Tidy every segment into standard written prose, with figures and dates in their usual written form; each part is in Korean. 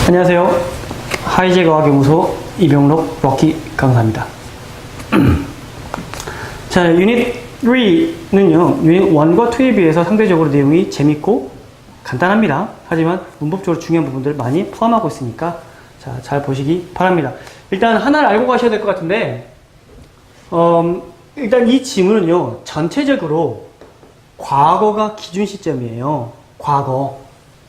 안녕하세요. 하이제거 과학연구소 이병록 럭키 강사입니다. 자, 유닛 3는요, 유닛 1과 2에 비해서 상대적으로 내용이 재밌고 간단합니다. 하지만 문법적으로 중요한 부분들을 많이 포함하고 있으니까 자, 잘 보시기 바랍니다. 일단 하나를 알고 가셔야 될 것 같은데, 일단 이 지문은요, 전체적으로 과거가 기준 시점이에요. 과거.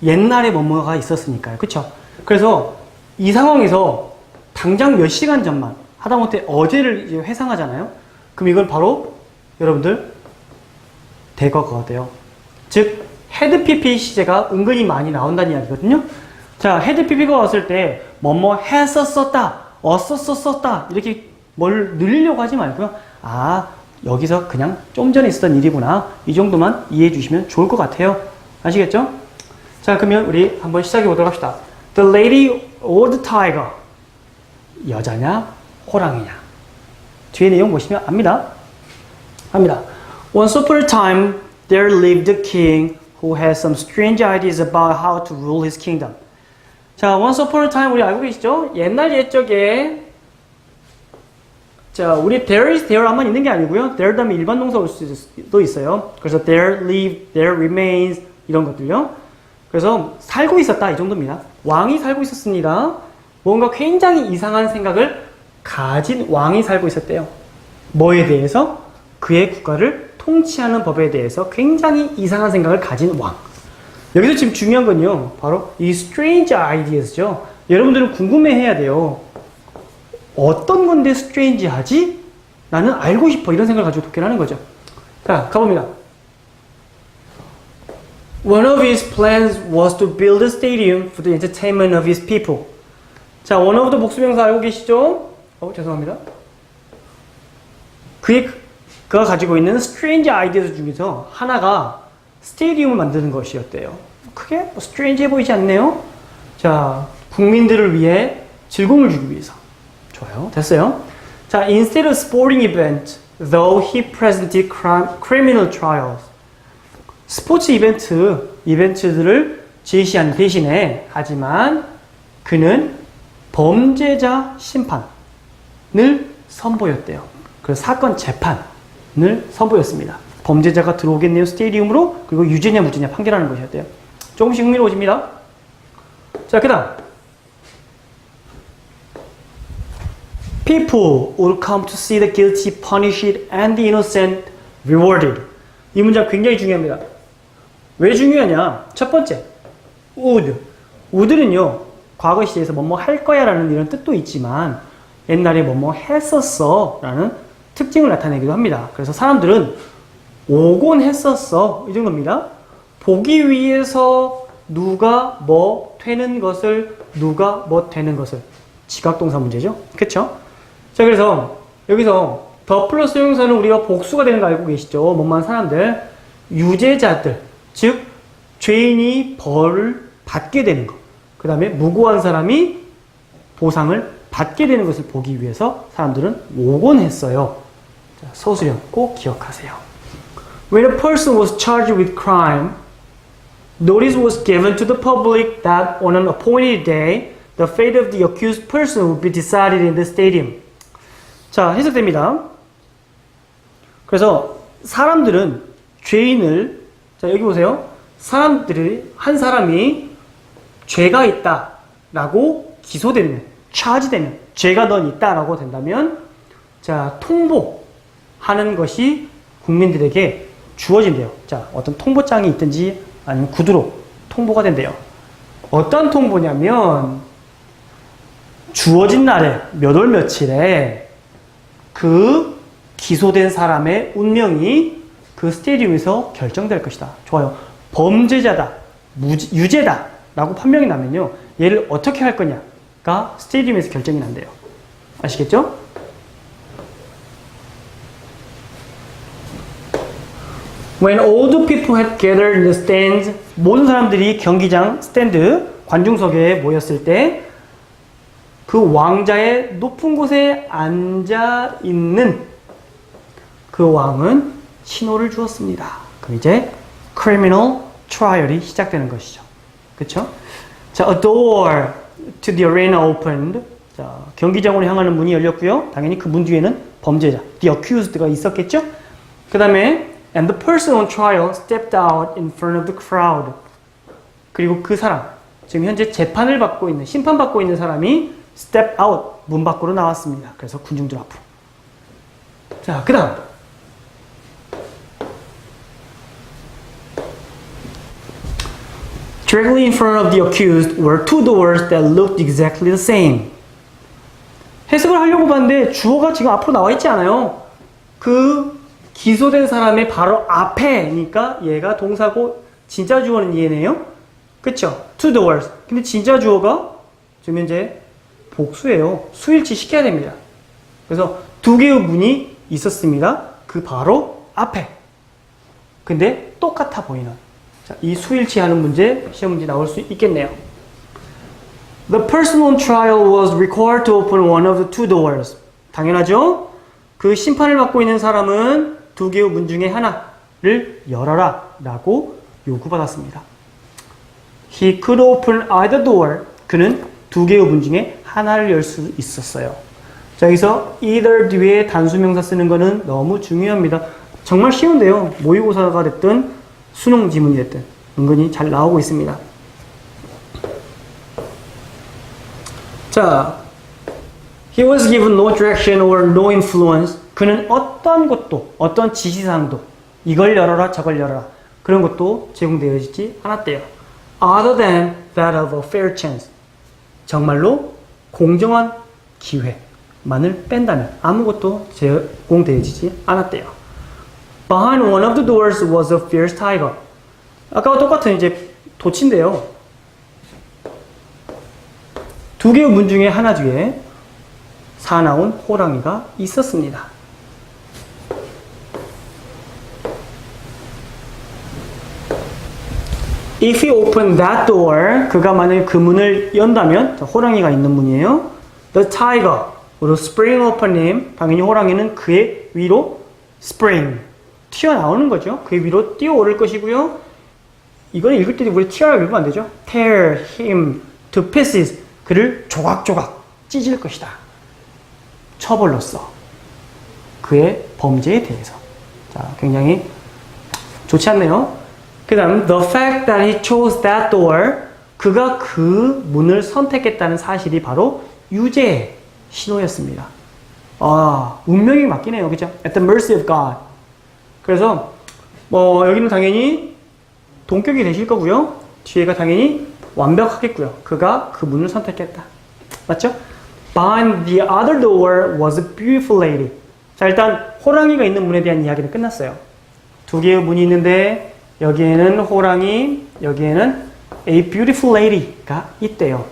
옛날에 뭐뭐가 있었으니까요. 그쵸? 그래서 이 상황에서 당장 몇 시간 전만, 하다못해 어제를 이제 회상하잖아요. 그럼 이건 바로 여러분들 대과거가 돼요. 즉, 헤드 PP 시제가 은근히 많이 나온다는 이야기거든요. 자, 헤드 PP가 왔을 때 뭐뭐 했었었다, 어었었었다 이렇게 뭘 늘리려고 하지 말고요. 아, 여기서 그냥 좀 전에 있었던 일이구나. 이 정도만 이해해 주시면 좋을 것 같아요. 아시겠죠? 자, 그러면 우리 한번 시작해 보도록 합시다. The lady or the tiger. 여자냐, 호랑이냐. 뒤에 내용 보시면 압니다. Once upon a time, there lived a king who had some strange ideas about how to rule his kingdom. 자, once upon a time 우리 알고 계시죠? 옛날 옛적에 자, 우리 there is, there만 있는 게 아니고요. there 다음에 일반 동사 올 수도 있어요. 그래서 there lived, there remains 이런 것들요. 그래서 살고 있었다 이 정도입니다. 왕이 살고 있었습니다. 뭔가 굉장히 이상한 생각을 가진 왕이 살고 있었대요. 뭐에 대해서? 그의 국가를 통치하는 법에 대해서 굉장히 이상한 생각을 가진 왕. 여기서 지금 중요한 건요, 바로 이 strange ideas죠. 여러분들은 궁금해해야 돼요. 어떤 건데 strange하지? 나는 알고 싶어. 이런 생각을 가지고 독해를 하는 거죠. 자, 가봅니다. One of his plans was to build a stadium for the entertainment of his people. 자, one of the 복수명사 알고 계시죠? 죄송합니다. 그가 가지고 있는 strange ideas 중에서 하나가 스테디움을 만드는 것이었대요. 크게 strange해 보이지 않네요? 자, 국민들을 위해 즐거움을 주기 위해서. 좋아요. 됐어요. 자, instead of sporting event, though he presented criminal trials. 스포츠 이벤트들을 제시한 대신에, 하지만 그는 범죄자 심판을 선보였대요. 그래서 사건 재판을 선보였습니다. 범죄자가 들어오겠네요, 스테디움으로. 그리고 유죄냐 무죄냐 판결하는 것이었대요. 조금씩 흥미로워집니다. 자, 그 다음. People will come to see the guilty punished and the innocent rewarded. 이 문장 굉장히 중요합니다. 왜 중요하냐? 첫 번째, would. would는요, 과거 시제에서 뭐뭐 할 거야 라는 이런 뜻도 있지만 옛날에 뭐뭐 했었어 라는 특징을 나타내기도 합니다. 그래서 사람들은 오곤 했었어 이 정도입니다. 보기 위해서 누가 뭐 되는 것을, 누가 뭐 되는 것을. 지각동사 문제죠. 그쵸? 자, 그래서 여기서 더 플러스 형용사는 우리가 복수가 되는 거 알고 계시죠? 뭐만 사람들, 유죄자들, 즉 죄인이 벌을 받게 되는 것, 그 다음에 무고한 사람이 보상을 받게 되는 것을 보기 위해서 사람들은 오곤했어요. 자, 서술형 꼭 기억하세요. When a person was charged with crime, notice was given to the public that on an appointed day, the fate of the accused person would be decided in the stadium. 자, 해석됩니다. 그래서 사람들은 죄인을, 자, 여기 보세요. 한 사람이 죄가 있다 라고 기소되면, 차지되면, 죄가 넌 있다 라고 된다면, 자, 통보하는 것이 국민들에게 주어진대요. 자, 어떤 통보장이 있든지 아니면 구두로 통보가 된대요. 어떤 통보냐면, 주어진 날에, 몇 월 며칠에 그 기소된 사람의 운명이 그 스테디움에서 결정될 것이다. 좋아요. 범죄자다, 유죄다 라고 판명이 나면요, 얘를 어떻게 할 거냐가 스테디움에서 결정이 난대요. 아시겠죠? When all the people had gathered in the stands, 모든 사람들이 경기장 스탠드, 관중석에 모였을 때 그 왕자의 높은 곳에 앉아 있는 그 왕은 신호를 주었습니다. 그럼 이제 criminal trial이 시작되는 것이죠. 그쵸? 자, adore. to the arena opened. 자, 경기장으로 향하는 문이 열렸고요. 당연히 그 문 뒤에는 범죄자, the accused가 있었겠죠? 그 다음에 and the person on trial stepped out in front of the crowd. 그리고 그 사람, 지금 현재 재판을 받고 있는, 심판받고 있는 사람이 step out, 문 밖으로 나왔습니다. 그래서 군중들 앞으로. 자, 그 다음. Directly in front of the accused were two doors that looked exactly the same. 해석을 하려고 봤는데 주어가 지금 앞으로 나와 있지 않아요. 그 기소된 사람의 바로 앞에니까 얘가 동사고 진짜 주어는 얘네요. 그쵸? Two doors. 근데 진짜 주어가 지금 현재 복수예요. 수일치 시켜야 됩니다. 그래서 두 개의 문이 있었습니다. 그 바로 앞에. 근데 똑같아 보이는. 자, 이 수일치하는 문제, 시험 문제 나올 수 있겠네요. The person on trial was required to open one of the two doors. 당연하죠? 그 심판을 받고 있는 사람은 두 개의 문 중에 하나를 열어라 라고 요구받았습니다. He could open either door. 그는 두 개의 문 중에 하나를 열 수 있었어요. 자, 여기서 either 뒤에 단수명사 쓰는 거는 너무 중요합니다. 정말 쉬운데요. 모의고사가 됐든 수능 지문이 됐든 은근히 잘 나오고 있습니다. 자, he was given no direction or no influence. 그는 어떤 것도, 어떤 지시사항도 이걸 열어라 저걸 열어라 그런 것도 제공되어지지 않았대요. Other than that of a fair chance. 정말로 공정한 기회만을 뺀다면 아무것도 제공되어지지 않았대요. Behind one of the doors was a fierce tiger. 아까와 똑같은 이제 도치인데요. 두 개의 문 중에 하나 뒤에 사나운 호랑이가 있었습니다. If he opened that door, 그가 만약 그 문을 연다면, 호랑이가 있는 문이에요. The tiger would spring upon him. 당연히 호랑이는 그의 위로 spring, 튀어나오는 거죠. 그의 위로 뛰어오를 것이고요. 이건 읽을 때 우리 tear라고 읽으면 안 되죠. tear him to pieces. 그를 조각조각 찢을 것이다. 처벌로서 그의 범죄에 대해서. 자, 굉장히 좋지 않네요. 그 다음 the fact that he chose that door. 그가 그 문을 선택했다는 사실이 바로 유죄의 신호였습니다. 아, 운명이 맡기네요. 그죠? At the mercy of God. 그래서 여기는 당연히 동격이 되실 거고요. 뒤에가 당연히 완벽하겠고요. 그가 그 문을 선택했다. 맞죠? Behind the other door was a beautiful lady. 자, 일단 호랑이가 있는 문에 대한 이야기는 끝났어요. 두 개의 문이 있는데 여기에는 호랑이, 여기에는 a beautiful lady가 있대요.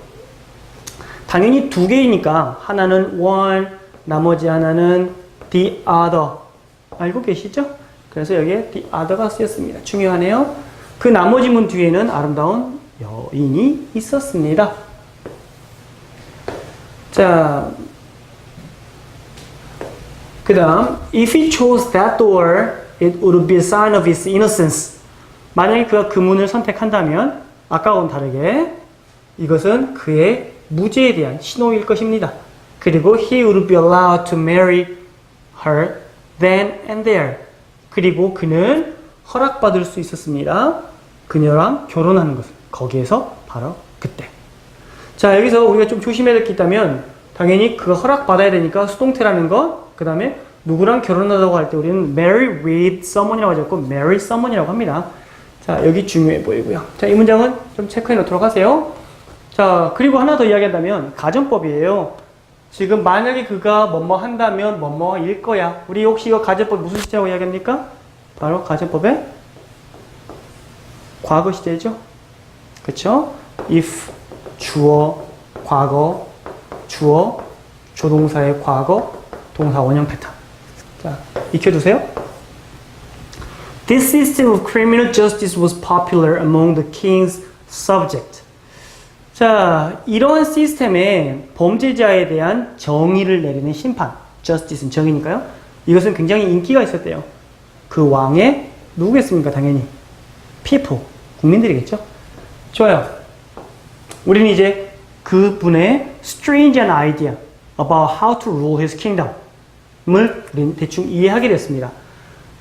당연히 두 개이니까 하나는 one, 나머지 하나는 the other. 알고 계시죠? 그래서 여기에 the other가 쓰였습니다. 중요하네요. 그 나머지 문 뒤에는 아름다운 여인이 있었습니다. 자, 그 다음 if he chose that door, it would be a sign of his innocence. 만약에 그가 그 문을 선택한다면 아까와는 다르게 이것은 그의 무죄에 대한 신호일 것입니다. 그리고 he would be allowed to marry her then and there. 그리고 그는 허락받을 수 있었습니다. 그녀랑 결혼하는 것을. 거기에서 바로 그때. 자, 여기서 우리가 좀 조심해야 될 게 있다면 당연히 그가 허락받아야 되니까 수동태라는 것, 그 다음에 누구랑 결혼하다고 할 때 우리는 marry with someone이라고 하지 않고 marry someone이라고 합니다. 자, 여기 중요해 보이고요. 자, 이 문장은 좀 체크해 놓도록 하세요. 자, 그리고 하나 더 이야기한다면 가정법이에요. 지금 만약에 그가 뭐뭐 한다면 뭐뭐일 거야. 우리 혹시 이거 가정법 무슨 시제라고 이야기합니까? 바로 가정법의 과거 시제죠. 그쵸? if, 주어, 과거, 주어, 조동사의 과거, 동사 원형 패턴. 자, 익혀두세요. This system of criminal justice was popular among the king's subjects. 자, 이러한 시스템에 범죄자에 대한 정의를 내리는 심판, justice는 정의니까요. 이것은 굉장히 인기가 있었대요. 그 왕의 누구겠습니까? 당연히 people, 국민들이겠죠. 좋아요. 우리는 이제 그분의 strange an idea about how to rule his kingdom을 우리는 대충 이해하게 됐습니다.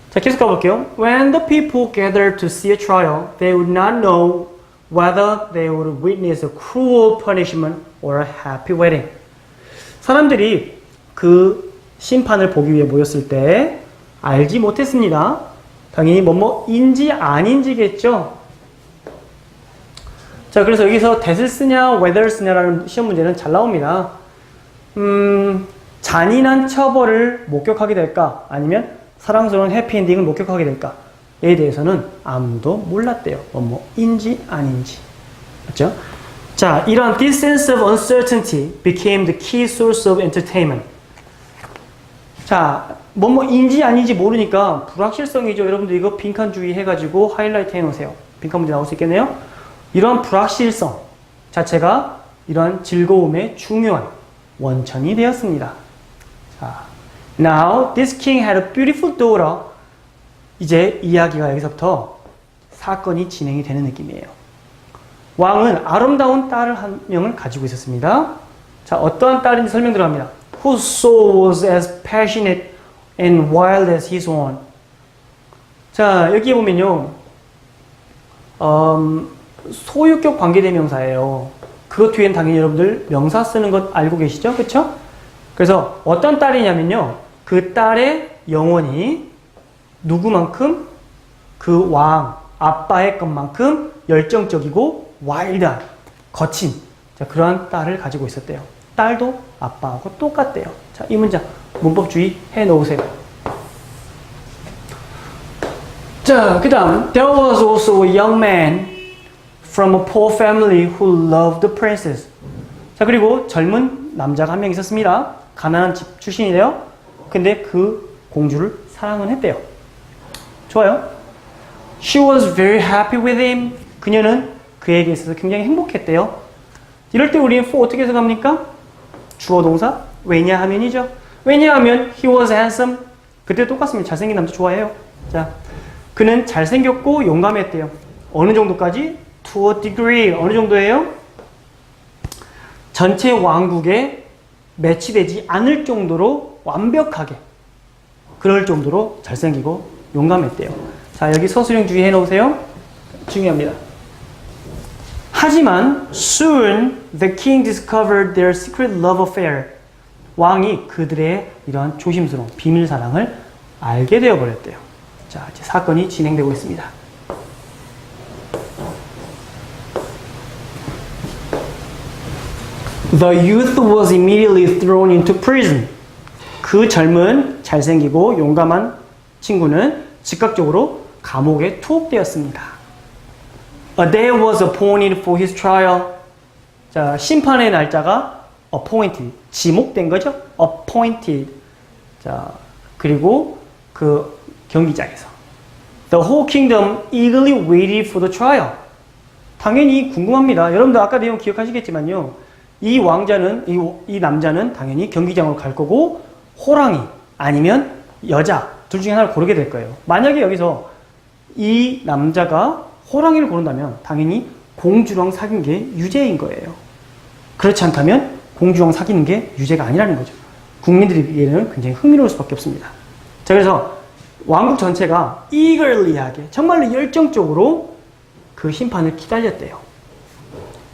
자, 계속 가볼게요. When the people gathered to see a trial, they would not know whether they would witness a cruel punishment or a happy wedding. 사람들이 그 심판을 보기 위해 모였을 때 알지 못했습니다. 당연히 뭐뭐인지 아닌지겠죠. 자, 그래서 여기서 that을 쓰냐 whether 쓰냐라는 시험 문제는 잘 나옵니다. 잔인한 처벌을 목격하게 될까 아니면 사랑스러운 해피엔딩을 목격하게 될까에 대해서는 아무도 몰랐대요. 뭐뭐인지 아닌지. 맞죠? 자, 이런 this sense of uncertainty became the key source of entertainment. 자, 뭐뭐인지 아닌지 모르니까 불확실성이죠. 여러분들 이거 빈칸 주의해가지고 하이라이트 해놓으세요. 빈칸 문제 나올 수 있겠네요. 이런 불확실성 자체가 이러한 즐거움의 중요한 원천이 되었습니다. 자, now this king had a beautiful daughter. 이제 이야기가 여기서부터 사건이 진행이 되는 느낌이에요. 왕은 아름다운 딸을 한 명을 가지고 있었습니다. 자, 어떠한 딸인지 설명 들어갑니다. Whose soul was as passionate and wild as his own. 자, 여기에 보면요. 소유격 관계대명사예요. 그것 뒤엔 당연히 여러분들 명사 쓰는 것 알고 계시죠? 그쵸? 그래서 어떤 딸이냐면요. 그 딸의 영혼이 누구만큼? 그 왕, 아빠의 것만큼 열정적이고 와일드한, 거친 자, 그러한 딸을 가지고 있었대요. 딸도 아빠하고 똑같대요. 자, 이 문장 문법 주의해 놓으세요. 자, 그 다음 There was also a young man from a poor family who loved the princess. 자, 그리고 젊은 남자가 한 명 있었습니다. 가난한 집 출신이래요. 근데 그 공주를 사랑은 했대요. 좋아요. She was very happy with him. 그녀는 그에게 있어서 굉장히 행복했대요. 이럴 때 우리는 for 어떻게 해석합니까? 주어 동사 왜냐하면이죠. 왜냐하면 he was handsome. 그때 똑같습니다. 잘생긴 남자 좋아해요. 자, 그는 잘생겼고 용감했대요. 어느 정도까지? To a degree. 어느 정도예요? 전체 왕국에 매치되지 않을 정도로 완벽하게 그럴 정도로 잘생기고 용감했대요. 자, 여기 서술형 주의해 놓으세요. 중요합니다. 하지만 soon the king discovered their secret love affair. 왕이 그들의 이러한 조심스러운 비밀 사랑을 알게 되어 버렸대요. 자, 이제 사건이 진행되고 있습니다. The youth was immediately thrown into prison. 그 젊은 잘생기고 용감한 친구는 즉각적으로 감옥에 투옥되었습니다. A day was appointed for his trial. 자, 심판의 날짜가 appointed, 지목된 거죠? appointed. 자, 그리고 그 경기장에서 The whole kingdom eagerly waited for the trial. 당연히 궁금합니다. 여러분들 아까 내용 기억하시겠지만요. 이 왕자는, 이 남자는 당연히 경기장으로 갈 거고 호랑이 아니면 여자 둘 중에 하나를 고르게 될 거예요. 만약에 여기서 이 남자가 호랑이를 고른다면 당연히 공주랑 사귄 게 유죄인 거예요. 그렇지 않다면 공주랑 사귀는 게 유죄가 아니라는 거죠. 국민들에게는 굉장히 흥미로울 수밖에 없습니다. 자, 그래서 왕국 전체가 eagerly하게 정말로 열정적으로 그 심판을 기다렸대요.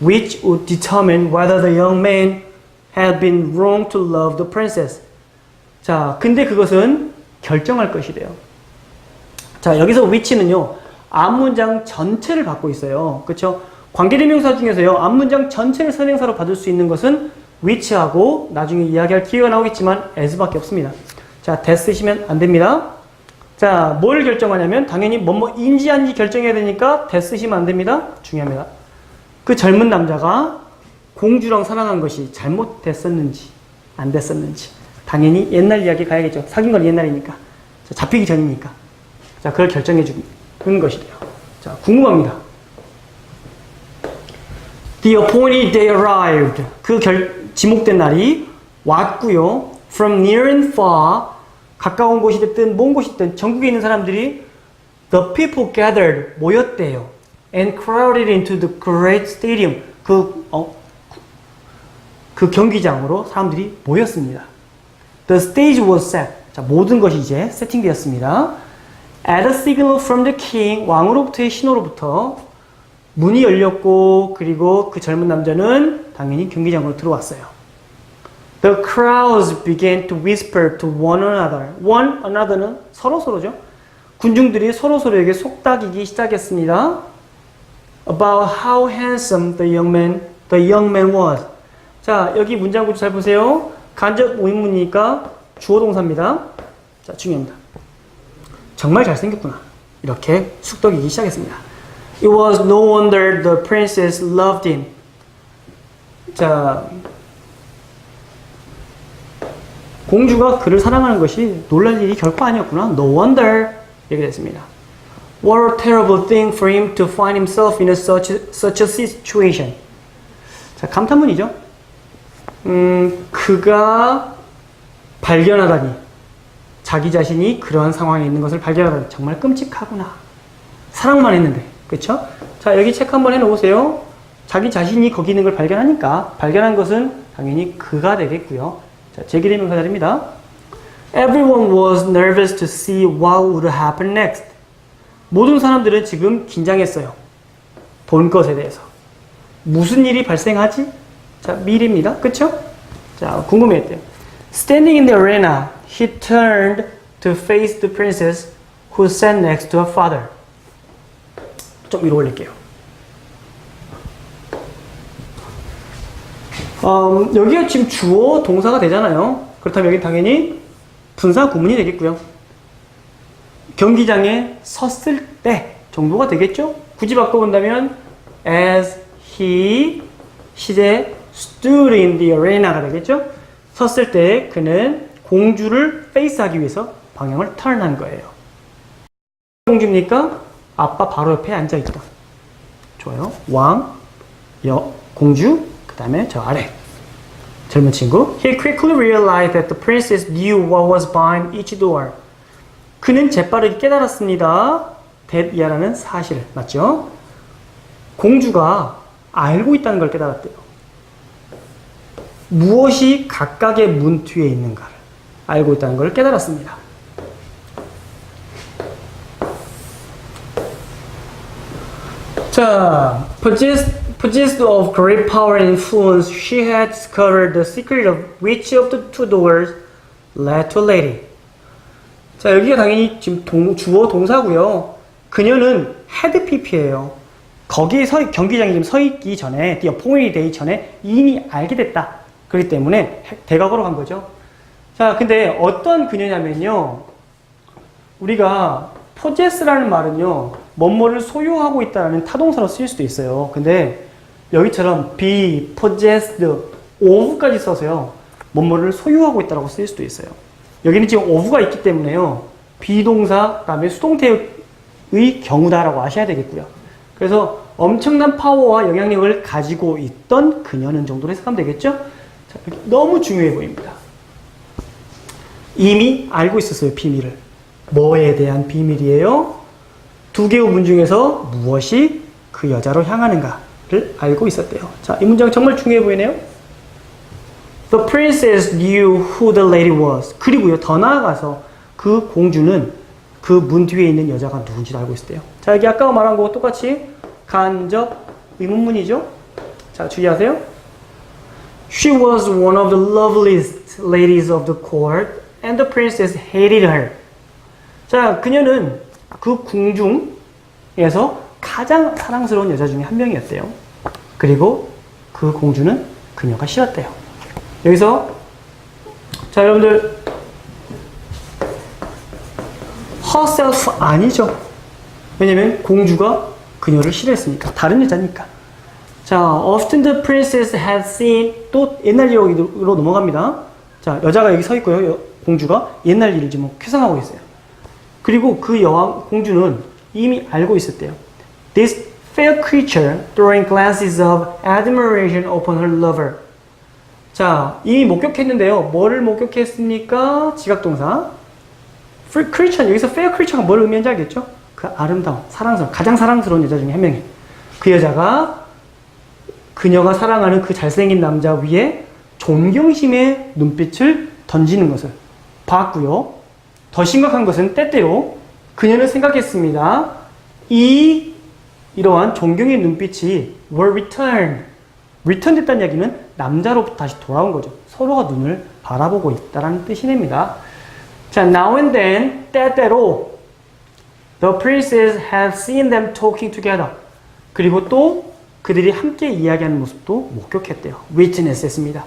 Which would determine whether the young man had been wrong to love the princess. 자, 근데 그것은 결정할 것이래요. 자, 여기서 which는요, 앞문장 전체를 받고 있어요. 그렇죠? 관계대명사 중에서요, 앞문장 전체를 선행사로 받을 수 있는 것은 which하고 나중에 이야기할 기회가 나오겠지만 as밖에 없습니다. 자, that 쓰시면 안 됩니다. 자, 뭘 결정하냐면 당연히 뭐뭐인지 아닌지 결정해야 되니까 that 쓰시면 안 됩니다. 중요합니다. 그 젊은 남자가 공주랑 사랑한 것이 잘못됐었는지 안 됐었는지 당연히 옛날 이야기 가야겠죠. 사귄 건 옛날이니까. 자, 잡히기 전이니까. 자, 그걸 결정해 주는 것이래요. 자, 궁금합니다. The appointed day arrived. 그 지목된 날이 왔고요. From near and far. 가까운 곳이 됐든 먼 곳이 됐든 전국에 있는 사람들이 the people gathered 모였대요. And crowded into the great stadium. 그 그 경기장으로 사람들이 모였습니다. The stage was set. 자, 모든 것이 이제 세팅되었습니다. At a signal from the king, 왕으로부터의 신호로부터 문이 열렸고, 그리고 그 젊은 남자는 당연히 경기장으로 들어왔어요. The crowds began to whisper to one another. One another는 서로서로죠. 군중들이 서로서로에게 속닥이기 시작했습니다. About how handsome the young man was. 자, 여기 문장 구조 잘 보세요. 간접 의문이니까 주어 동사입니다. 자, 중요합니다. 정말 잘생겼구나. 이렇게 숙덕이기 시작했습니다. It was no wonder the princess loved him. 자, 공주가 그를 사랑하는 것이 놀랄 일이 결코 아니었구나. No wonder. 이렇게 됐습니다. What a terrible thing for him to find himself in such a situation. 자, 감탄문이죠. 그가 발견하다니, 자기 자신이 그러한 상황에 있는 것을 발견하다니 정말 끔찍하구나. 사랑만 했는데, 그렇죠? 자, 여기 체크 한번 해놓으세요. 자기 자신이 거기 있는 걸 발견하니까 발견한 것은 당연히 그가 되겠고요. 자, 제기대명사 자리입니다. Everyone was nervous to see what would happen next. 모든 사람들은 지금 긴장했어요. 본 것에 대해서. 무슨 일이 발생하지? 자, 미리입니다. 그쵸? 자, 궁금했대요. Standing in the arena, he turned to face the princess who sat next to her father. 좀 위로 올릴게요. 여기가 지금 주어 동사가 되잖아요. 그렇다면 여기 당연히 분사 구문이 되겠고요. 경기장에 섰을 때 정도가 되겠죠? 굳이 바꿔본다면 as he 시제 stood in the arena가 되겠죠? 섰을 때 그는 공주를 페이스하기 위해서 방향을 턴한 거예요. 공주입니까? 아빠 바로 옆에 앉아있다. 좋아요. 왕, 공주, 그 다음에 저 아래 젊은 친구. He quickly realized that the princess knew what was behind each door. 그는 재빠르게 깨달았습니다. that 이하라는 사실을. 맞죠? 공주가 알고 있다는 걸 깨달았대요. 무엇이 각각의 문 뒤에 있는가를 알고 있다는 걸 깨달았습니다. 자, possessed of great power and influence, she had discovered the secret of which of the two doors led to a lady. 자, 여기가 당연히 지금 주어 동사고요. 그녀는 had pp예요. 거기에 경기장에 지금 서 있기 전에, the appointed day 전에 이미 알게 됐다. 그렇기 때문에 대각으로 간 거죠. 자, 근데 어떤 그녀냐면요. 우리가 possess라는 말은요. 뭐뭐를 소유하고 있다는 타동사로 쓰일 수도 있어요. 근데 여기처럼 be possessed of까지 써서요. 뭐뭐를 소유하고 있다고 쓰일 수도 있어요. 여기는 지금 of가 있기 때문에요. 비동사, 그다음에 수동태의 경우다라고 아셔야 되겠고요. 그래서 엄청난 파워와 영향력을 가지고 있던 그녀는 정도로 해석하면 되겠죠? 자, 너무 중요해 보입니다. 이미 알고 있었어요, 비밀을. 뭐에 대한 비밀이에요? 두 개의 문 중에서 무엇이 그 여자로 향하는가를 알고 있었대요. 자, 이 문장 정말 중요해 보이네요. The princess knew who the lady was. 그리고요, 더 나아가서 그 공주는 그 문 뒤에 있는 여자가 누군지를 알고 있었대요. 자, 여기 아까 말한 거 똑같이 간접 의문문이죠. 자, 주의하세요. She was one of the loveliest ladies of the court, and the princess hated her. 자, 그녀는 그 궁중에서 가장 사랑스러운 여자 중에 한 명이었대요. 그리고 그 공주는 그녀가 싫었대요. 여기서 자, 여러분들 herself 아니죠. 왜냐면 공주가 그녀를 싫어했으니까. 다른 여자니까. 자, often the princess had seen, 또 옛날 이야기로 넘어갑니다. 자, 여자가 여기 서 있고요. 공주가 옛날 일을 지금 회상하고 있어요. 그리고 그 공주는 이미 알고 있었대요. This fair creature throwing glances of admiration upon her lover. 자, 이미 목격했는데요. 뭐를 목격했습니까? 지각동사. creature, 여기서 fair creature가 뭘 의미하는지 알겠죠? 그 아름다운, 사랑스러운, 가장 사랑스러운 여자 중에 한 명이에요. 그 여자가 그녀가 사랑하는 그 잘생긴 남자 위에 존경심의 눈빛을 던지는 것을 봤고요. 더 심각한 것은 때때로 그녀는 생각했습니다. 이러한 존경의 눈빛이 were returned. return 됐다는 이야기는 남자로부터 다시 돌아온 거죠. 서로가 눈을 바라보고 있다는 뜻이 됩니다. 자, now and then, 때때로 the princes had seen them talking together. 그리고 또 그들이 함께 이야기하는 모습도 목격했대요. witness 했습니다.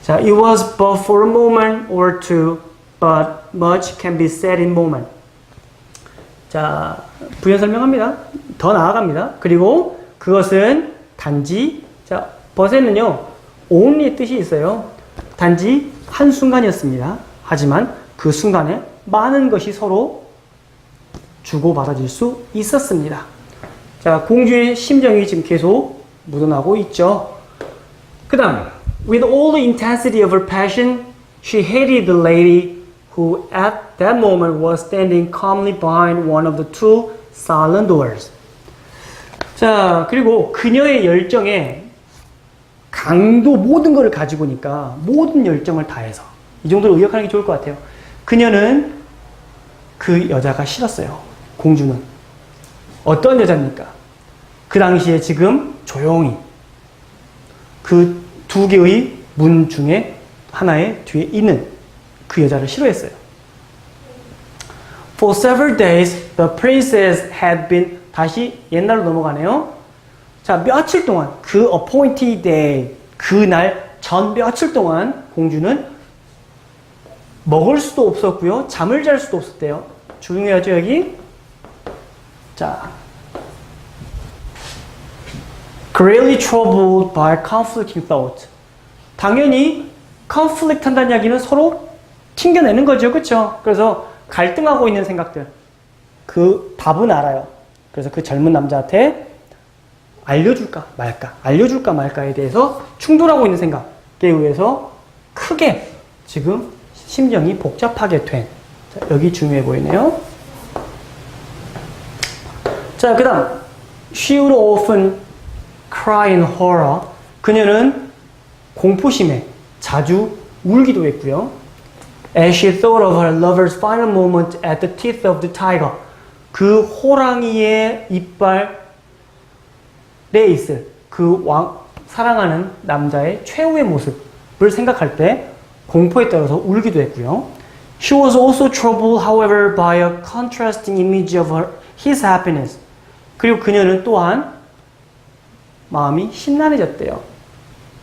자, it was but for a moment or two, but much can be said in moment. 자, 부연 설명합니다. 더 나아갑니다. 그리고 그것은 단지, 자, but에는요, only 뜻이 있어요. 단지 한순간이었습니다. 하지만 그 순간에 많은 것이 서로 주고받아질 수 있었습니다. 자, 공주의 심정이 지금 계속 묻어나고 있죠. 그 다음, with all the intensity of her passion, she hated the lady who at that moment was standing calmly behind one of the two silent doors. 자, 그리고 그녀의 열정에 강도 모든 것을 가지고 오니까 모든 열정을 다해서 이 정도로 의역하는 게 좋을 것 같아요. 그녀는 그 여자가 싫었어요. 공주는. 어떤 여자입니까? 그 당시에 지금 조용히 그 두 개의 문 중에 하나의 뒤에 있는 그 여자를 싫어했어요. For several days, the princess had been, 다시 옛날로 넘어가네요. 자, 며칠 동안, 그 appointed day, 그날 전 며칠 동안 공주는 먹을 수도 없었고요. 잠을 잘 수도 없었대요. 조용해야죠, 여기. 자, greatly troubled by conflicting thoughts. 당연히 conflict 한다는 이야기는 서로 튕겨내는 거죠. 그렇죠? 그래서 갈등하고 있는 생각들. 그 답은 알아요. 그래서 그 젊은 남자한테 알려줄까 말까에 대해서 충돌하고 있는 생각에 의해서 크게 지금 심정이 복잡하게 된. 자, 여기 중요해 보이네요. 자, 그 다음 she would often cry in horror. 그녀는 공포심에 자주 울기도 했고요. As she thought of her lover's final moment at the teeth of the tiger. 그 호랑이의 이빨에 있을 그 사랑하는 남자의 최후의 모습을 생각할 때 공포에 따라서 울기도 했고요. She was also troubled, however, by a contrasting image of his happiness. 그리고 그녀는 또한 마음이 심란해졌대요.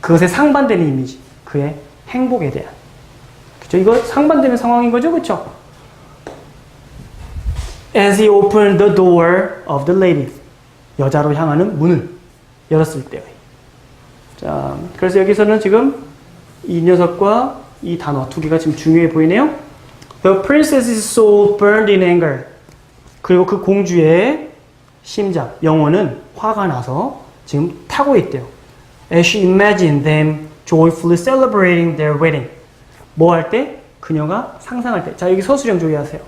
그것에 상반되는 이미지, 그의 행복에 대한. 그죠? 이거 상반되는 상황인 거죠, 그렇죠? As he opened the door of the lady, 여자로 향하는 문을 열었을 때의. 자, 그래서 여기서는 지금 이 녀석과 이 단어 두 개가 지금 중요해 보이네요. The princess's soul burned in anger. 그리고 그 공주의 심장, 영혼은 화가 나서 지금 타고 있대요. As she imagined them joyfully celebrating their wedding. 뭐 할 때? 그녀가 상상할 때. 자, 여기 서술형 주의하세요.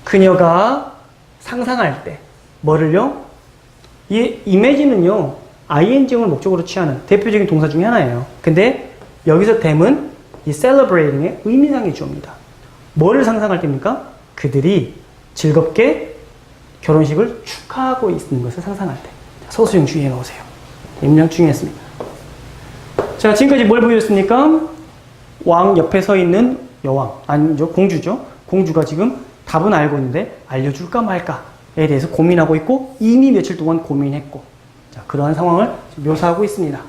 그녀가 상상할 때. 뭐를요? 이 imagine은요, ing을 목적으로 취하는 대표적인 동사 중에 하나예요. 근데 여기서 them은 이 celebrating의 의미상의 주어입니다. 뭐를 상상할 때입니까? 그들이 즐겁게 결혼식을 축하하고 있는 것을 상상할 때. 서술형 주의해 놓으세요. 임명 중요했습니다. 자, 지금까지 뭘 보여줬습니까? 왕 옆에 서 있는 여왕, 아니죠, 공주죠. 공주가 지금 답은 알고 있는데 알려줄까 말까에 대해서 고민하고 있고 이미 며칠 동안 고민했고, 자, 그러한 상황을 묘사하고 있습니다.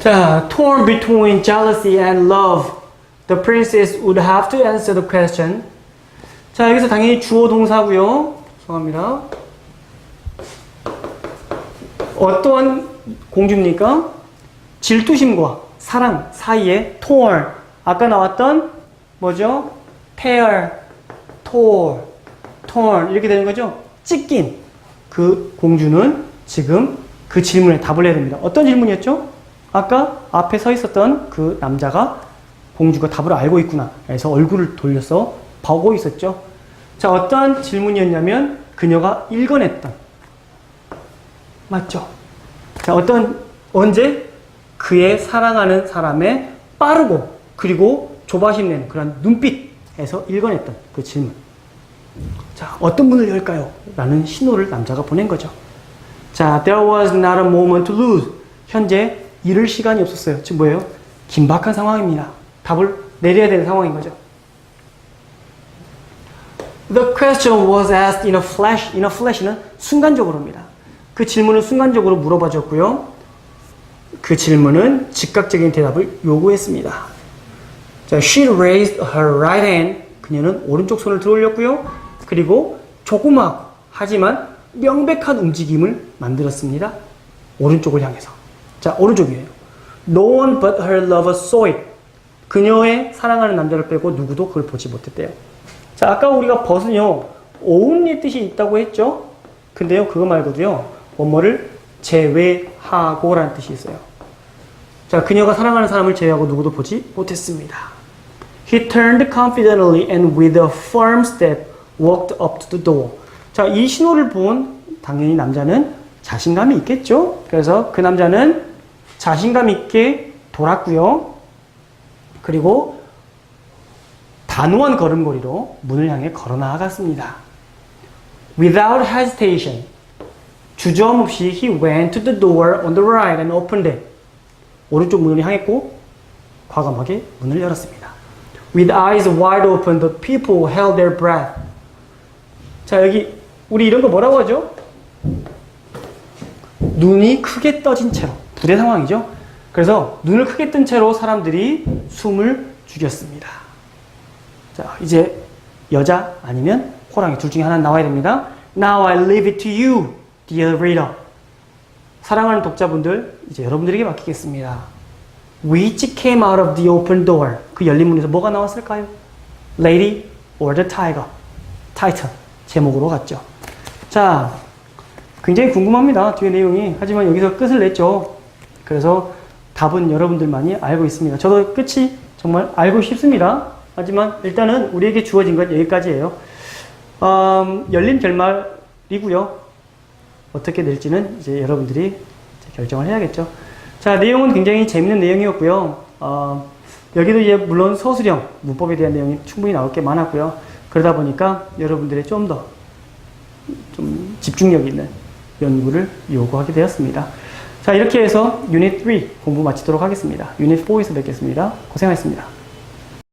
자, torn between jealousy and love, the princess would have to answer the question. 자, 여기서 당연히 주어 동사고요. 죄송합니다. 어떠한 공주입니까? 질투심과 사랑 사이에 torn. 아까 나왔던 뭐죠? tear, torn 이렇게 되는 거죠? 찢긴 그 공주는 지금 그 질문에 답을 해야 됩니다. 어떤 질문이었죠? 아까 앞에 서 있었던 그 남자가 공주가 답을 알고 있구나 해서 얼굴을 돌려서 보고 있었죠. 자, 어떤 질문이었냐면 그녀가 읽어냈던, 맞죠? 자, 언제? 그의 사랑하는 사람의 빠르고 그리고 조바심 내는 그런 눈빛에서 읽어냈던 그 질문. 자, 어떤 문을 열까요? 라는 신호를 남자가 보낸 거죠. 자, there was not a moment to lose. 현재 잃을 시간이 없었어요. 지금 뭐예요? 긴박한 상황입니다. 답을 내려야 되는 상황인 거죠. The question was asked in a flash. in a flash는 순간적으로입니다. 그 질문을 순간적으로 물어봐 줬고요. 그 질문은 즉각적인 대답을 요구했습니다. 자, she raised her right hand. 그녀는 오른쪽 손을 들어 올렸고요. 그리고 조그맣고 하지만 명백한 움직임을 만들었습니다. 오른쪽을 향해서. 자, 오른쪽이에요. No one but her lover saw it. 그녀의 사랑하는 남자를 빼고 누구도 그걸 보지 못했대요. 자, 아까 우리가 but은요, only 뜻이 있다고 했죠? 근데요, 그거 말고도요, 원어를 제외하고 라는 뜻이 있어요. 자, 그녀가 사랑하는 사람을 제외하고 누구도 보지 못했습니다. He turned confidently and with a firm step walked up to the door. 자, 이 신호를 본 당연히 남자는 자신감이 있겠죠? 그래서 그 남자는 자신감 있게 돌았고요. 그리고 단호한 걸음걸이로 문을 향해 걸어 나아갔습니다. Without hesitation, 주저함 없이 he went to the door on the right and opened it. 오른쪽 문을 향했고 과감하게 문을 열었습니다. With eyes wide open, the people held their breath. 자, 여기 우리 이런 거 뭐라고 하죠? 눈이 크게 떠진 채로. 부대 상황이죠. 그래서 눈을 크게 뜬 채로 사람들이 숨을 죽였습니다. 자, 이제 여자 아니면 호랑이 둘 중에 하나 나와야 됩니다. Now I leave it to you, dear reader. 사랑하는 독자분들, 이제 여러분들에게 맡기겠습니다. Which came out of the open door? 그 열린 문에서 뭐가 나왔을까요? Lady or the tiger? 타이틀, 제목으로 갔죠. 자, 굉장히 궁금합니다. 뒤에 내용이. 하지만 여기서 끝을 냈죠. 그래서 답은 여러분들만이 알고 있습니다. 저도 끝이 정말 알고 싶습니다. 하지만 일단은 우리에게 주어진 건 여기까지예요. 열린 결말이고요. 어떻게 될지는 이제 여러분들이 결정을 해야겠죠. 자, 내용은 굉장히 재밌는 내용이었고요. 여기도 이제 물론 서술형, 문법에 대한 내용이 충분히 나올 게 많았고요. 그러다 보니까 여러분들의 좀 더 집중력 있는 연구를 요구하게 되었습니다. 자, 이렇게 해서 유닛 3 공부 마치도록 하겠습니다. 유닛 4에서 뵙겠습니다. 고생하셨습니다.